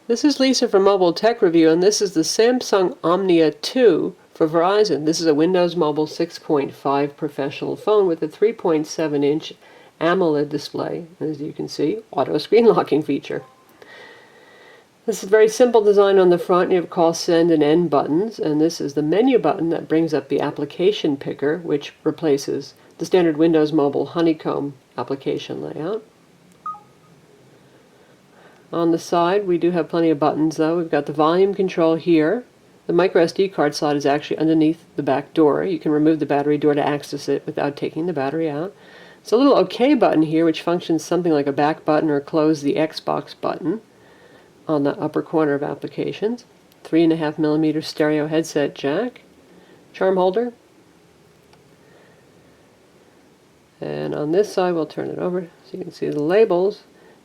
This is Lisa from Mobile Tech Review, and this is the Samsung Omnia 2 for Verizon. This is a Windows Mobile 6.5 professional phone with a 3.7-inch AMOLED display, as you can see, auto screen locking feature. This is a very simple design on the front. You have call, send, and end buttons, and this is the menu button that brings up the application picker, which replaces the standard Windows Mobile honeycomb application layout. On the side, we do have plenty of buttons, though. We've got the volume control here. The microSD card slot is actually underneath the back door. You can remove the battery door to access it without taking the battery out. It's a little OK button here, which functions something like a back button or close the Xbox button on the upper corner of applications. 3.5mm stereo headset jack, charm holder. And on this side, we'll turn it over so you can see the labels.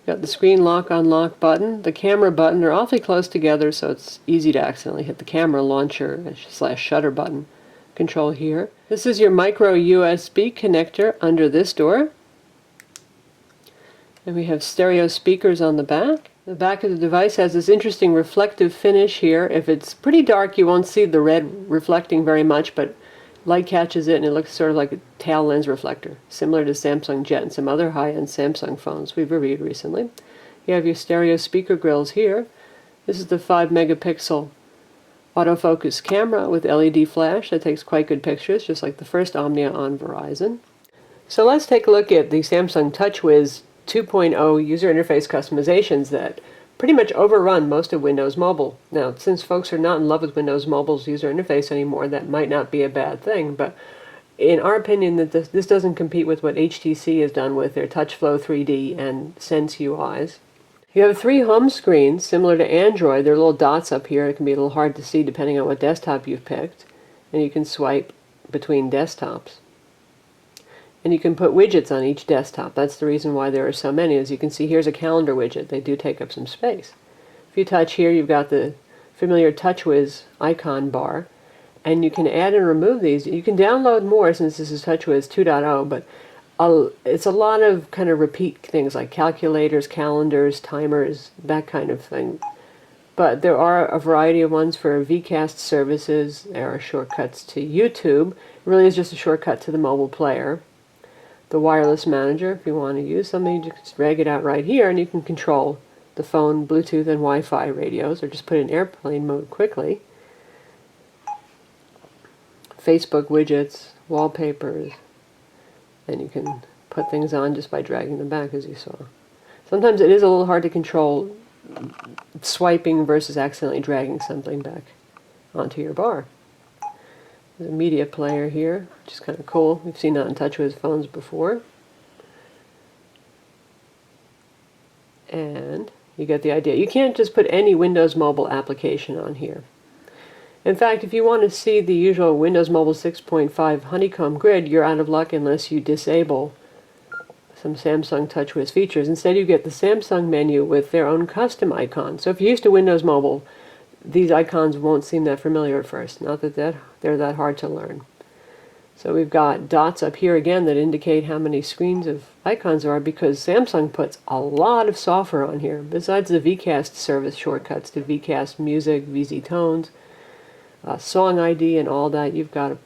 Got the screen lock unlock button, the camera button. They're awfully close together, so it's easy to accidentally hit the camera launcher / shutter button control here. This is your micro USB connector under this door. And we have stereo speakers on the back. The back of the device has this interesting reflective finish here. If it's pretty dark, you won't see the red reflecting very much, but light catches it and it looks sort of like a tail lens reflector, similar to Samsung Jet and some other high-end Samsung phones we've reviewed recently. You have your stereo speaker grills here. This is the 5-megapixel autofocus camera with LED flash that takes quite good pictures, just like the first Omnia on Verizon. So let's take a look at the Samsung TouchWiz 2.0 user interface customizations that pretty much overrun most of Windows Mobile. Now, since folks are not in love with Windows Mobile's user interface anymore, that might not be a bad thing, but in our opinion, that this doesn't compete with what HTC has done with their TouchFlow 3D and Sense UIs. You have 3 home screens, similar to Android. There are little dots up here. It can be a little hard to see depending on what desktop you've picked, and you can swipe between desktops. And you can put widgets on each desktop. That's the reason why there are so many. As you can see, here's a calendar widget. They do take up some space. If you touch here, you've got the familiar TouchWiz icon bar, and you can add and remove these. You can download more since this is TouchWiz 2.0, but it's a lot of kind of repeat things like calculators, calendars, timers, that kind of thing. But there are a variety of ones for VCast services. There are shortcuts to YouTube. It really is just a shortcut to the mobile player. The wireless manager, if you want to use something, you just drag it out right here and you can control the phone, Bluetooth, and Wi-Fi radios, or just put it in airplane mode quickly. Facebook widgets, wallpapers, and you can put things on just by dragging them back, as you saw. Sometimes it is a little hard to control swiping versus accidentally dragging something back onto your bar. There's a media player here, which is kind of cool. We've seen that on TouchWiz phones before. And you get the idea. You can't just put any Windows Mobile application on here. In fact, if you want to see the usual Windows Mobile 6.5 honeycomb grid, you're out of luck unless you disable some Samsung TouchWiz features. Instead, you get the Samsung menu with their own custom icons. So if you're used to Windows Mobile, these icons won't seem that familiar at first. Not that they're that hard to learn. So we've got dots up here again that indicate how many screens of icons there are, because Samsung puts a lot of software on here. Besides the VCast service shortcuts to VCast Music, VZ Tones, Song ID, and all that, you've got a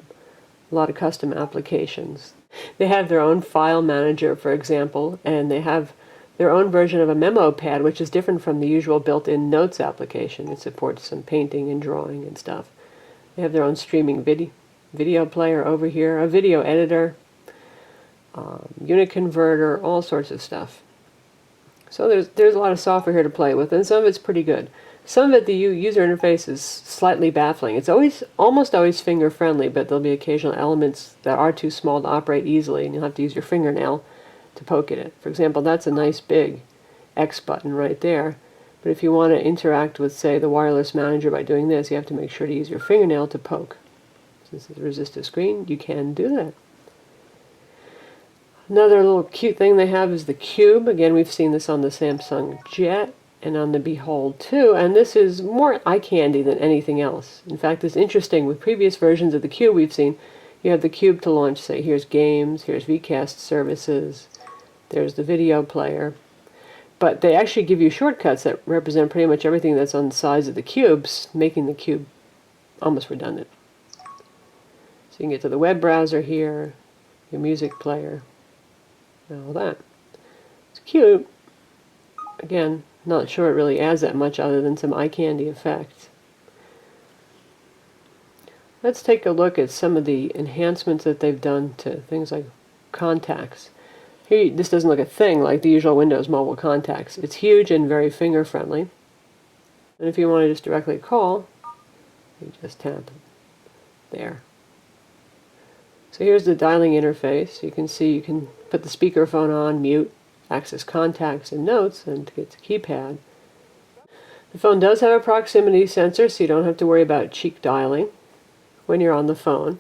lot of custom applications. They have their own file manager, for example, and they have their own version of a memo pad, which is different from the usual built-in notes application. It supports some painting and drawing and stuff. They have their own streaming video player over here, a video editor, unit converter, all sorts of stuff. So there's a lot of software here to play with, and some of it's pretty good. Some of it, the user interface is slightly baffling. It's almost always finger-friendly, but there'll be occasional elements that are too small to operate easily, and you'll have to use your fingernail to poke at it. For example, that's a nice big X button right there. But if you want to interact with, say, the wireless manager by doing this, you have to make sure to use your fingernail to poke. Since it's a resistive screen, you can do that. Another little cute thing they have is the Cube. Again, we've seen this on the Samsung Jet and on the Behold 2, and this is more eye candy than anything else. In fact, it's interesting. With previous versions of the Cube we've seen, you have the Cube to launch, say, here's games, here's VCast services, there's the video player. But they actually give you shortcuts that represent pretty much everything that's on the sides of the cubes, making the cube almost redundant. So you can get to the web browser here, your music player, and all that. It's cute. Again, not sure it really adds that much other than some eye candy effects. Let's take a look at some of the enhancements that they've done to things like contacts. Here, this doesn't look a thing like the usual Windows mobile contacts. It's huge and very finger-friendly. And if you want to just directly call, you just tap there. So here's the dialing interface. You can see you can put the speakerphone on, mute, access contacts and notes, and to get to keypad. The phone does have a proximity sensor, so you don't have to worry about cheek dialing when you're on the phone.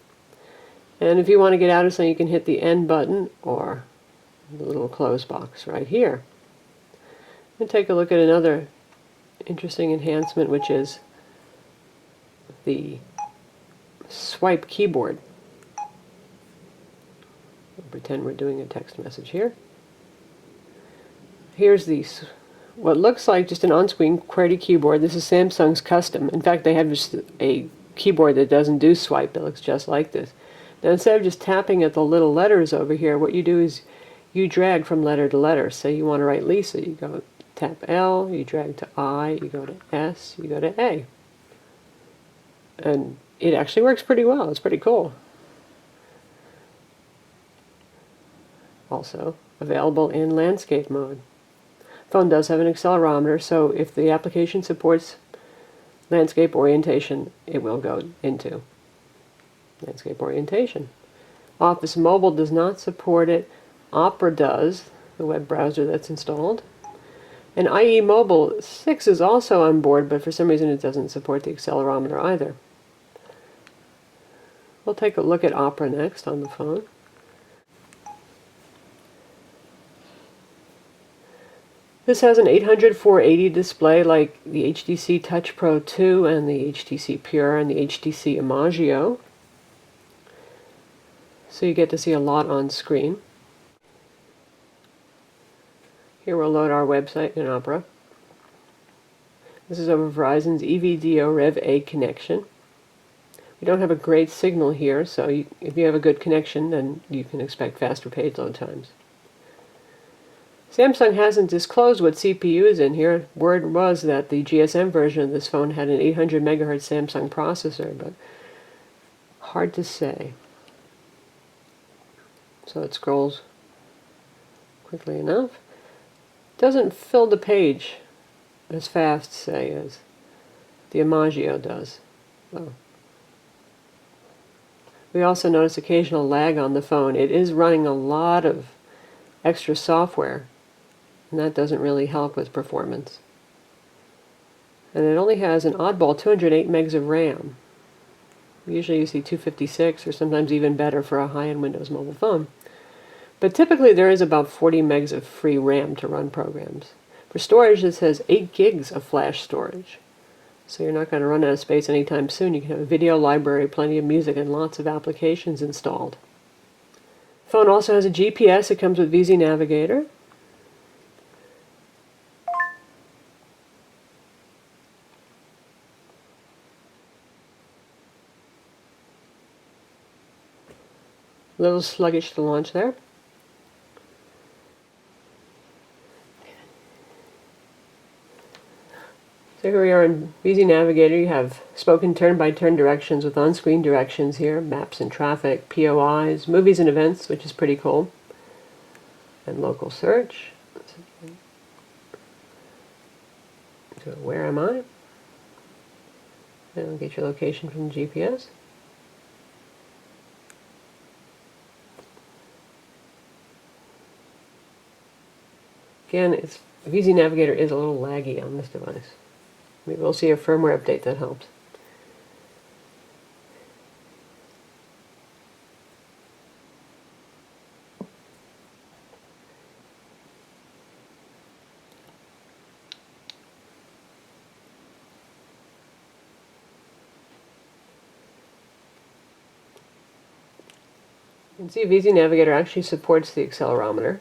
And if you want to get out of something, you can hit the end button or the little close box right here. And take a look at another interesting enhancement, which is the swipe keyboard. We'll pretend we're doing a text message here. Here's what looks like just an on-screen QWERTY keyboard. This is Samsung's custom. In fact, they have just a keyboard that doesn't do swipe. That looks just like this. Now, instead of just tapping at the little letters over here, what you do is you drag from letter to letter. Say you want to write Lisa, you go tap L, you drag to I, you go to S, you go to A. And it actually works pretty well. It's pretty cool. Also available in landscape mode. Phone does have an accelerometer, so if the application supports landscape orientation, it will go into landscape orientation. Office Mobile does not support it. Opera does, the web browser that's installed. And IE Mobile 6 is also on board, but for some reason it doesn't support the accelerometer either. We'll take a look at Opera next on the phone. This has an 800/480 display like the HTC Touch Pro 2 and the HTC Pure and the HTC Imagio. So you get to see a lot on screen. Here we'll load our website in Opera. This is over Verizon's EVDO Rev A connection. We don't have a great signal here, so if you have a good connection, then you can expect faster page load times. Samsung hasn't disclosed what CPU is in here. Word was that the GSM version of this phone had an 800 megahertz Samsung processor, but hard to say. So it scrolls quickly enough. Doesn't fill the page as fast, say, as the Imagio does. So we also notice occasional lag on the phone. It is running a lot of extra software, and that doesn't really help with performance. And it only has an oddball 208 megs of RAM. Usually you see 256, or sometimes even better for a high-end Windows mobile phone. But typically there is about 40 megs of free RAM to run programs. For storage, this has 8 gigs of flash storage. So you're not going to run out of space anytime soon. You can have a video library, plenty of music, and lots of applications installed. The phone also has a GPS. It comes with VZ Navigator. A little sluggish to launch there. So here we are in VZ Navigator. You have spoken turn-by-turn directions with on-screen directions here, maps and traffic, POIs, movies and events, which is pretty cool, and local search. So where am I? And get your location from the GPS. Again, VZ Navigator is a little laggy on this device. Maybe we'll see a firmware update that helps. You can see VZ Navigator actually supports the accelerometer.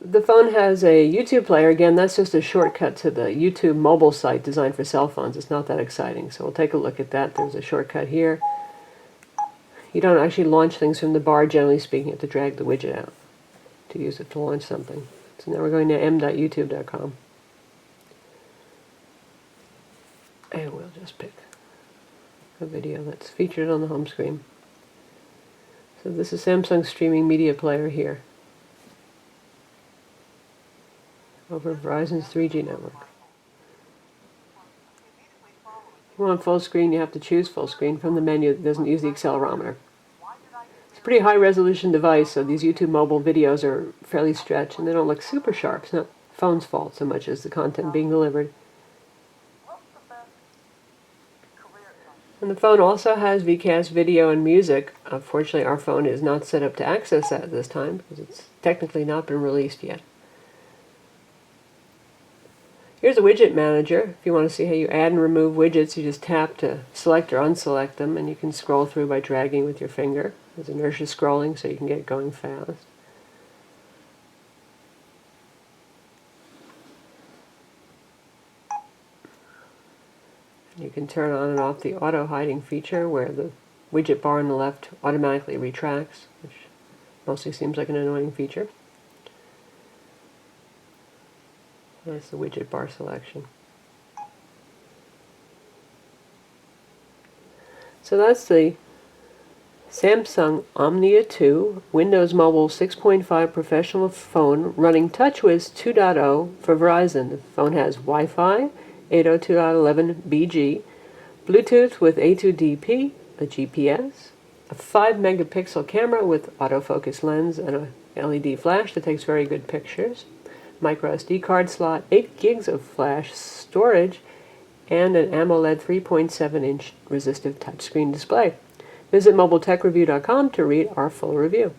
The phone has a YouTube player. Again, that's just a shortcut to the YouTube mobile site designed for cell phones. It's not that exciting, so we'll take a look at that. There's a shortcut here. You don't actually launch things from the bar, generally speaking. You have to drag the widget out to use it to launch something. So now we're going to m.youtube.com. And we'll just pick a video that's featured on the home screen. So this is Samsung's streaming media player here over Verizon's 3G network. If you want full screen, you have to choose full screen from the menu that doesn't use the accelerometer. It's a pretty high resolution device, so these YouTube mobile videos are fairly stretched and they don't look super sharp. It's not the phone's fault so much as the content being delivered. And the phone also has VCast video and music. Unfortunately, our phone is not set up to access that at this time because it's technically not been released yet. Here's a widget manager. If you want to see how you add and remove widgets, you just tap to select or unselect them, and you can scroll through by dragging with your finger. There's inertia scrolling, so you can get it going fast. You can turn on and off the auto hiding feature where the widget bar on the left automatically retracts, which mostly seems like an annoying feature. That's the widget bar selection. So that's the Samsung Omnia 2 Windows Mobile 6.5 professional phone running TouchWiz 2.0 for Verizon. The phone has Wi-Fi, 802.11bg, Bluetooth with A2DP, a GPS, a 5 megapixel camera with autofocus lens and a LED flash that takes very good pictures, micro SD card slot, 8 gigs of flash storage, and an AMOLED 3.7-inch resistive touchscreen display. Visit mobiletechreview.com to read our full review.